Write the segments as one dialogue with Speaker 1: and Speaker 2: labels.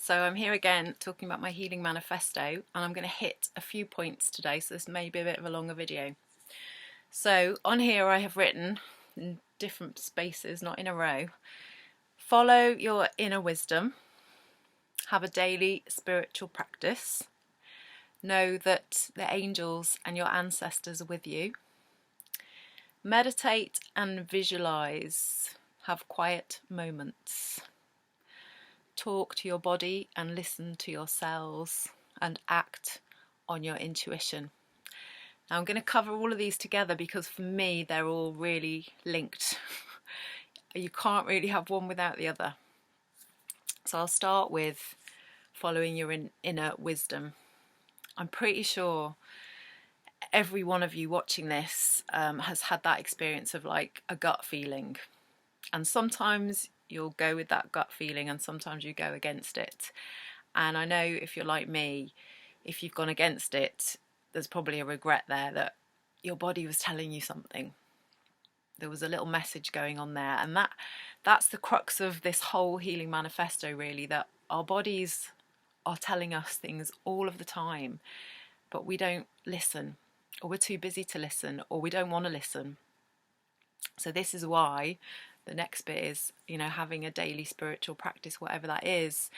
Speaker 1: So I'm here again talking about my Healing Manifesto, and I'm going to hit a few points today, so this may be a bit of a longer video. So on here I have written in different spaces, not in a row: follow your inner wisdom, have a daily spiritual practice, know that the angels and your ancestors are with you, meditate and visualize, have quiet moments, talk to your body and listen to your cells, and act on your intuition. Now I'm going to cover all of these together because for me they're all really linked. You can't really have one without the other. So I'll start with following your inner wisdom. I'm pretty sure every one of you watching this has had that experience of like a gut feeling, and sometimes you'll go with that gut feeling and sometimes you go against it. And I know if you're like me, if you've gone against it, there's probably a regret there that your body was telling you something. There was a little message going on there, and that's the crux of this whole Healing Manifesto, really, that our bodies are telling us things all of the time, but we don't listen, or we're too busy to listen, or we don't want to listen. So this is why the next bit is, having a daily spiritual practice, whatever that is.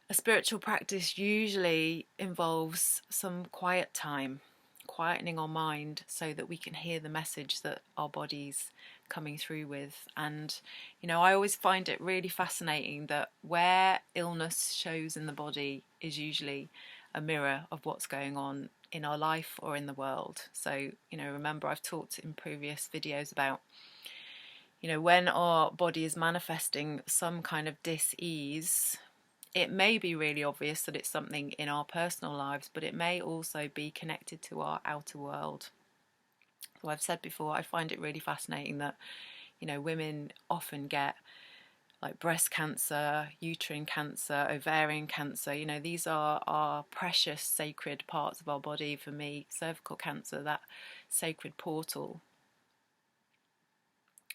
Speaker 1: A spiritual practice usually involves some quiet time, quietening our mind so that we can hear the message that our body's coming through with. And, I always find it really fascinating that where illness shows in the body is usually a mirror of what's going on in our life or in the world. So, remember I've talked in previous videos about when our body is manifesting some kind of dis-ease, it may be really obvious that it's something in our personal lives, but it may also be connected to our outer world. So I've said before, I find it really fascinating that, women often get like breast cancer, uterine cancer, ovarian cancer. These are our precious, sacred parts of our body. For me, cervical cancer, that sacred portal.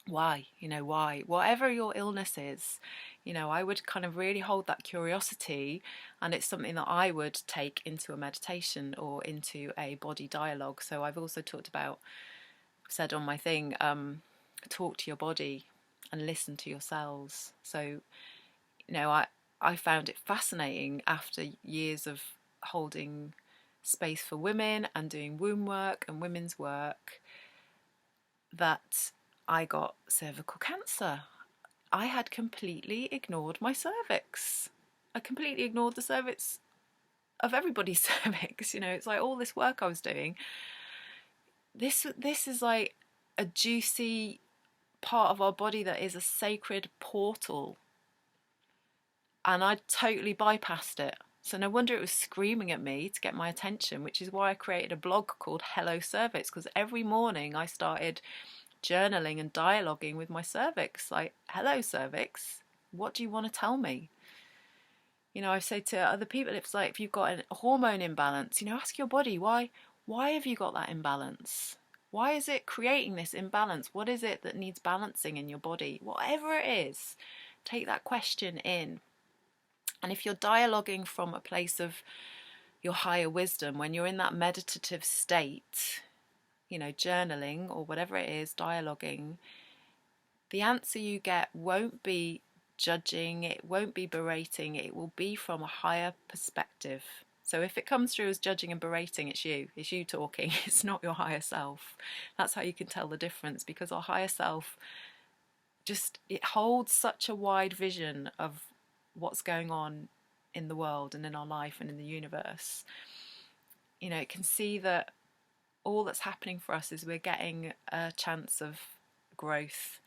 Speaker 1: Why? Why? Whatever your illness is, I would kind of really hold that curiosity, and it's something that I would take into a meditation or into a body dialogue. So I've also said on my thing, talk to your body and listen to your cells. So, I found it fascinating after years of holding space for women and doing womb work and women's work that I got cervical cancer. I had completely ignored my cervix. I completely ignored the cervix of everybody's cervix. It's like all this work I was doing. This is like a juicy part of our body that is a sacred portal. And I totally bypassed it. So no wonder it was screaming at me to get my attention, which is why I created a blog called Hello Cervix, because every morning I started journaling and dialoguing with my cervix, like, hello cervix, what do you want to tell me? I say to other people, it's like if you've got a hormone imbalance, ask your body, why have you got that imbalance? Why is it creating this imbalance? What is it that needs balancing in your body? Whatever it is, take that question in. And if you're dialoguing from a place of your higher wisdom, when you're in that meditative state, journaling or whatever it is, dialoguing, the answer you get won't be judging, it won't be berating, it will be from a higher perspective. So if it comes through as judging and berating, it's you talking, it's not your higher self. That's how you can tell the difference, because our higher self it holds such a wide vision of what's going on in the world and in our life and in the universe. It can see that all that's happening for us is we're getting a chance of growth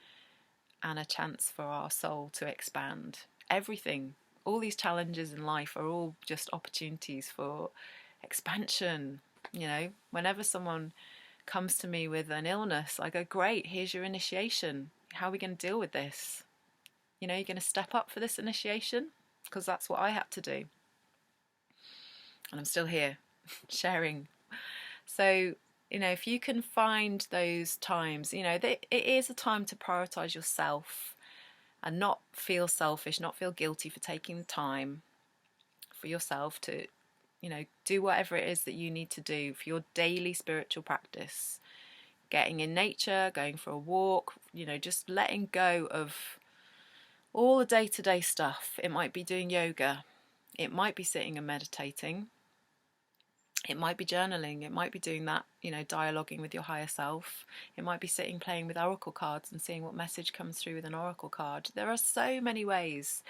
Speaker 1: and a chance for our soul to expand. Everything, all these challenges in life are all just opportunities for expansion. Whenever someone comes to me with an illness, I go, great, here's your initiation. How are we going to deal with this? You're going to step up for this initiation? Because that's what I had to do. And I'm still here sharing. So, if you can find those times, it is a time to prioritize yourself and not feel selfish, not feel guilty for taking the time. for yourself to, do whatever it is that you need to do for your daily spiritual practice. Getting in nature, going for a walk, just letting go of all the day-to-day stuff. It might be doing yoga. It might be sitting and meditating. It might be journaling. It might be doing that, dialoguing with your higher self. It might be sitting playing with oracle cards and seeing what message comes through with an oracle card. There are so many ways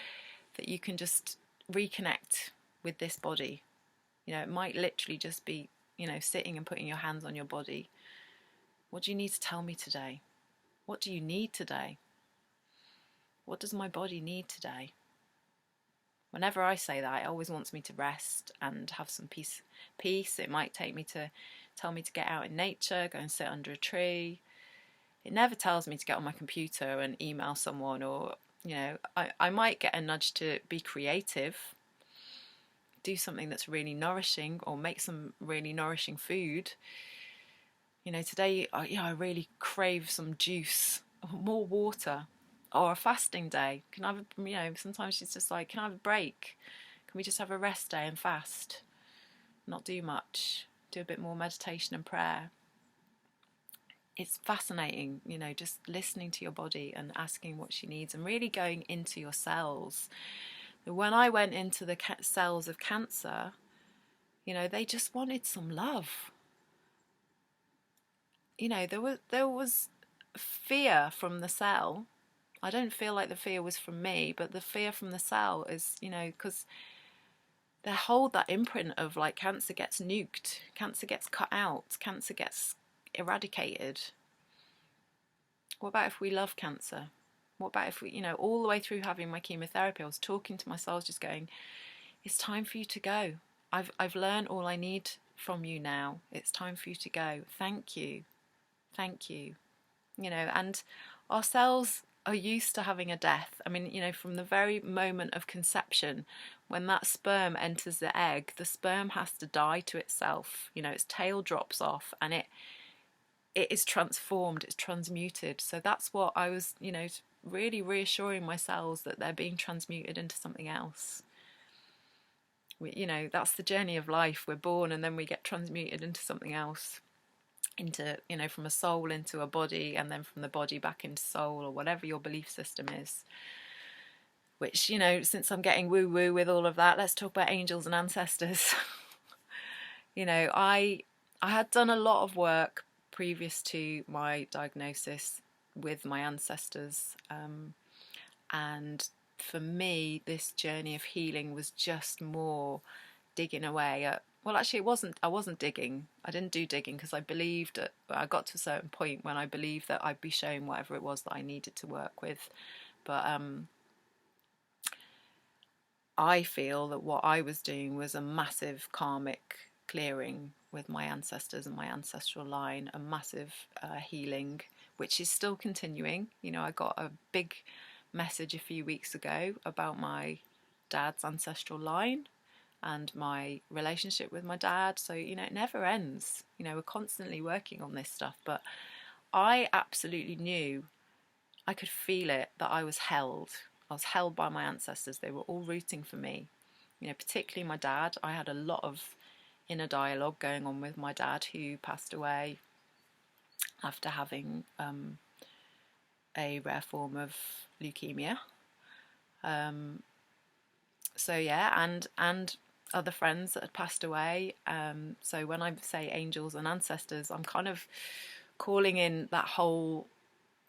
Speaker 1: that you can just reconnect with this body. It might literally just be, sitting and putting your hands on your body. What do you need to tell me today? What do you need today? What does my body need today? Whenever I say that, it always wants me to rest and have some peace. It might tell me to get out in nature, go and sit under a tree. It never tells me to get on my computer and email someone, or, I might get a nudge to be creative, do something that's really nourishing, or make some really nourishing food. Today, I really crave some juice, more water. Or a fasting day. Can I have, sometimes she's just like, can I have a break? Can we just have a rest day and fast? Not do much. Do a bit more meditation and prayer. It's fascinating, just listening to your body and asking what she needs and really going into your cells. When I went into the cells of cancer, they just wanted some love. There was fear from the cell. I don't feel like the fear was from me, but the fear from the cell is, because they hold that imprint of like cancer gets nuked, cancer gets cut out, cancer gets eradicated. What about if we love cancer? What about if we, all the way through having my chemotherapy, I was talking to my cells just going, it's time for you to go. I've learned all I need from you now. It's time for you to go. Thank you. Thank you. And our cells are used to having a death. I mean, from the very moment of conception, when that sperm enters the egg, the sperm has to die to itself. Its tail drops off and it is transformed, it's transmuted. So that's what I was, really reassuring my cells, that they're being transmuted into something else. That's the journey of life. We're born and then we get transmuted into something else. Into, from a soul into a body, and then from the body back into soul, or whatever your belief system is. Which, since I'm getting woo-woo with all of that, let's talk about angels and ancestors. I had done a lot of work previous to my diagnosis with my ancestors. And for me, this journey of healing was just more digging away at, well, actually, I wasn't digging. I didn't do digging because I believed that I got to a certain point when I believed that I'd be shown whatever it was that I needed to work with. But I feel that what I was doing was a massive karmic clearing with my ancestors and my ancestral line, a massive healing, which is still continuing. I got a big message a few weeks ago about my dad's ancestral line and my relationship with my dad. So, it never ends. We're constantly working on this stuff. But I absolutely knew, I could feel it, that I was held. I was held by my ancestors. They were all rooting for me. Particularly my dad. I had a lot of inner dialogue going on with my dad, who passed away after having a rare form of leukemia. So yeah, and other friends that had passed away. So when I say angels and ancestors, I'm kind of calling in that whole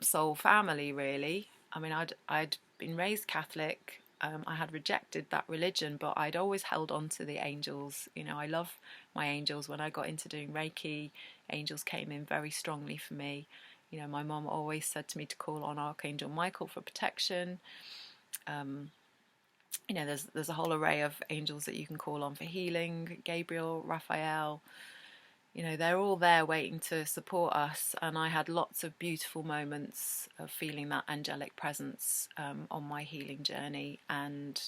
Speaker 1: soul family, really. I mean, I'd been raised Catholic. I had rejected that religion, but I'd always held on to the angels. I love my angels. When I got into doing Reiki, angels came in very strongly for me. My mum always said to me to call on Archangel Michael for protection. There's a whole array of angels that you can call on for healing. Gabriel, Raphael, they're all there waiting to support us. And I had lots of beautiful moments of feeling that angelic presence on my healing journey. And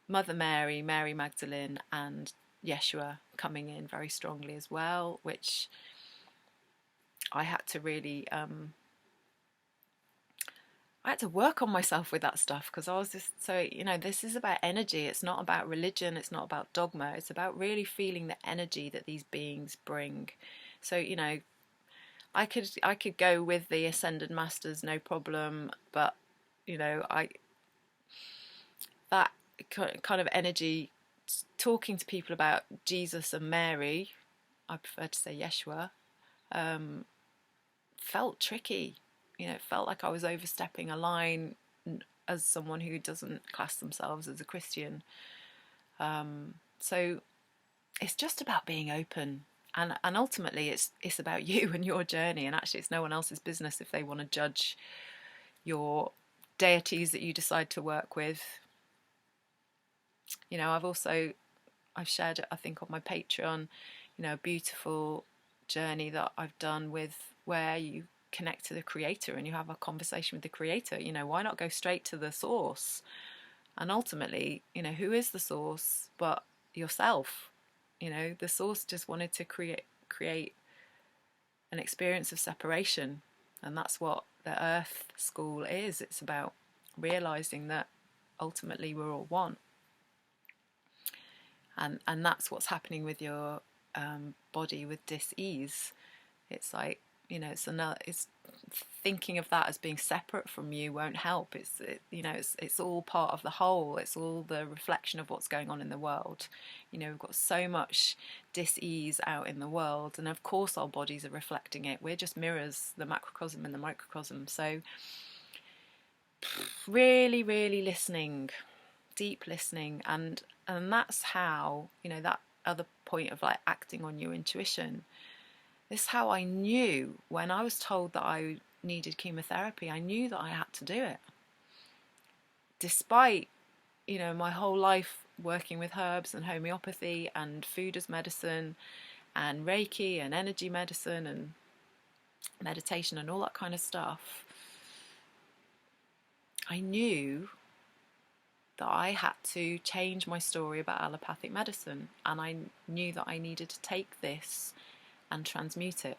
Speaker 1: Mother Mary, Mary Magdalene, and Yeshua coming in very strongly as well, which I had to really I had to work on myself with that stuff because I was just so, this is about energy. It's not about religion. It's not about dogma. It's about really feeling the energy that these beings bring. So, I could go with the ascended masters, no problem. But, I that kind of energy, talking to people about Jesus and Mary, I prefer to say Yeshua, felt tricky. It felt like I was overstepping a line as someone who doesn't class themselves as a Christian. So it's just about being open. And ultimately it's about you and your journey, and actually it's no one else's business if they want to judge your deities that you decide to work with. I've shared it, I think, on my Patreon, a beautiful journey that I've done with where you connect to the creator and you have a conversation with the creator. Why not go straight to the source? And ultimately, who is the source but yourself? The source just wanted to create an experience of separation, and that's what the Earth School is. It's about realizing that ultimately we're all one, and that's what's happening with your body with dis-ease. It's like, it's thinking of that as being separate from you won't help. It's all part of the whole. It's all the reflection of what's going on in the world. We've got so much dis-ease out in the world, and of course our bodies are reflecting it. We're just mirrors, the macrocosm and the microcosm. So really, really listening, deep listening, and that's how, that other point of like acting on your intuition. This is how I knew when I was told that I needed chemotherapy. I knew that I had to do it. Despite, my whole life working with herbs and homeopathy and food as medicine and Reiki and energy medicine and meditation and all that kind of stuff, I knew that I had to change my story about allopathic medicine, and I knew that I needed to take this and transmute it.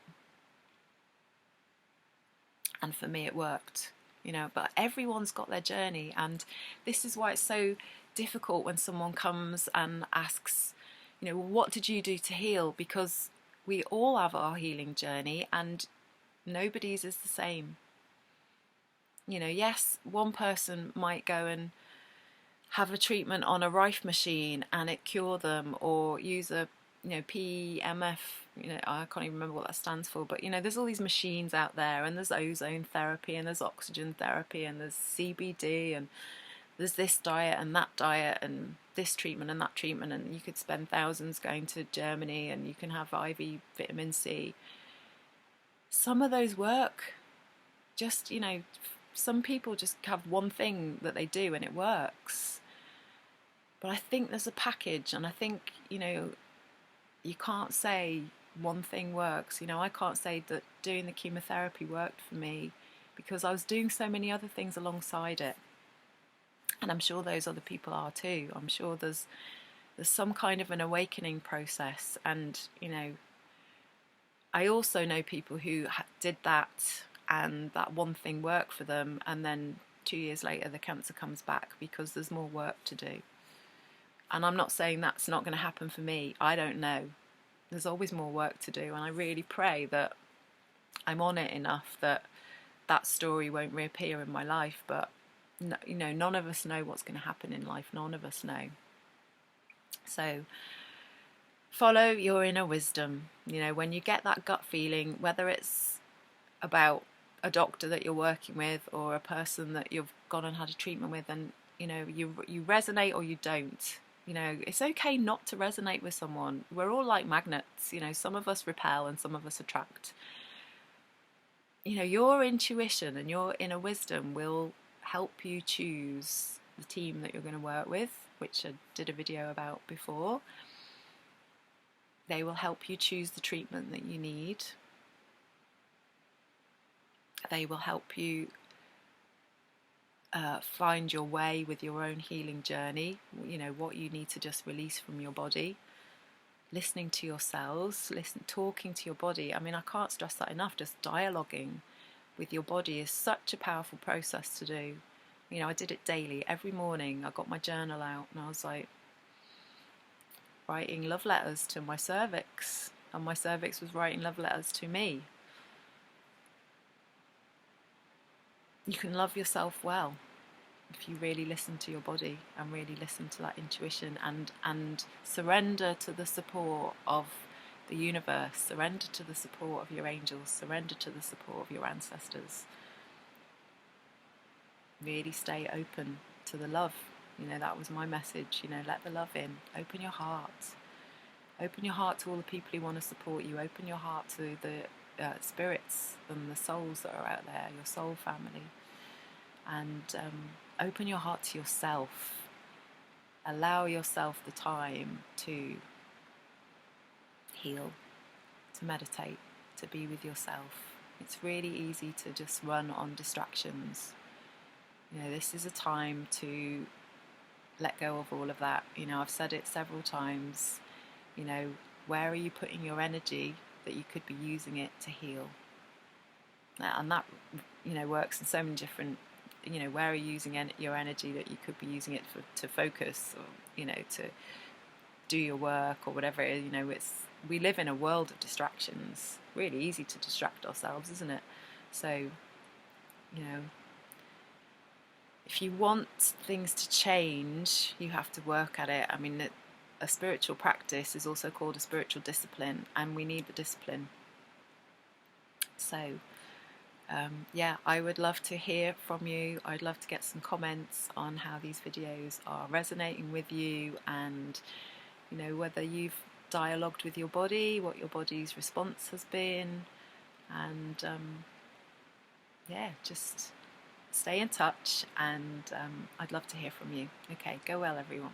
Speaker 1: And for me it worked, but everyone's got their journey, and this is why it's so difficult when someone comes and asks, what did you do to heal? Because we all have our healing journey and nobody's is the same. Yes, one person might go and have a treatment on a Rife machine and it cure them, or use a PEMF, I can't even remember what that stands for, but there's all these machines out there, and there's ozone therapy, and there's oxygen therapy, and there's CBD, and there's this diet and that diet, and this treatment and that treatment, and you could spend thousands going to Germany, and you can have IV vitamin C. Some of those work. Just, some people just have one thing that they do and it works. But I think there's a package, and I think, you can't say one thing works. I can't say that doing the chemotherapy worked for me because I was doing so many other things alongside it. And I'm sure those other people are too. I'm sure there's some kind of an awakening process. And, I also know people who did that and that one thing worked for them, and then 2 years later the cancer comes back because there's more work to do. And I'm not saying that's not going to happen for me. I don't know. There's always more work to do, and I really pray that I'm on it enough that that story won't reappear in my life. But none of us know what's going to happen in life. None of us know. So follow your inner wisdom. When you get that gut feeling, whether it's about a doctor that you're working with or a person that you've gone and had a treatment with, and you resonate or you don't. It's okay not to resonate with someone. We're all like magnets. Some of us repel and some of us attract. Your intuition and your inner wisdom will help you choose the team that you're going to work with, which I did a video about before. They will help you choose the treatment that you need. They will help you find your way with your own healing journey, what you need to just release from your body. Listening to your cells, talking to your body. I mean, I can't stress that enough, just dialoguing with your body is such a powerful process to do. You know, I did it daily. Every morning I got my journal out and I was like writing love letters to my cervix, and my cervix was writing love letters to me. You can love yourself well if you really listen to your body and really listen to that intuition, and surrender to the support of the universe, surrender to the support of your angels, surrender to the support of your ancestors. Really stay open to the love. You know, that was my message. You know, let the love in. Open your heart. Open your heart to all the people who want to support you. Open your heart to the spirits and the souls that are out there, your soul family. And open your heart to yourself. Allow yourself the time to heal, to meditate, to be with yourself. It's really easy to just run on distractions. You know, this is a time to let go of all of that. You know, I've said it several times. You know, where are you putting your energy that you could be using it to heal? And that, you know, works in so many different, you know, where are you using your energy that you could be using it to focus, or, you know, to do your work or whatever it is. You know, we live in a world of distractions. Really easy to distract ourselves, isn't it? So, you know, if you want things to change, you have to work at it. I mean, a spiritual practice is also called a spiritual discipline, and we need the discipline. So, yeah, I would love to hear from you. I'd love to get some comments on how these videos are resonating with you, and, you know, whether you've dialogued with your body, what your body's response has been, and yeah, just stay in touch, and I'd love to hear from you. Okay, go well, everyone.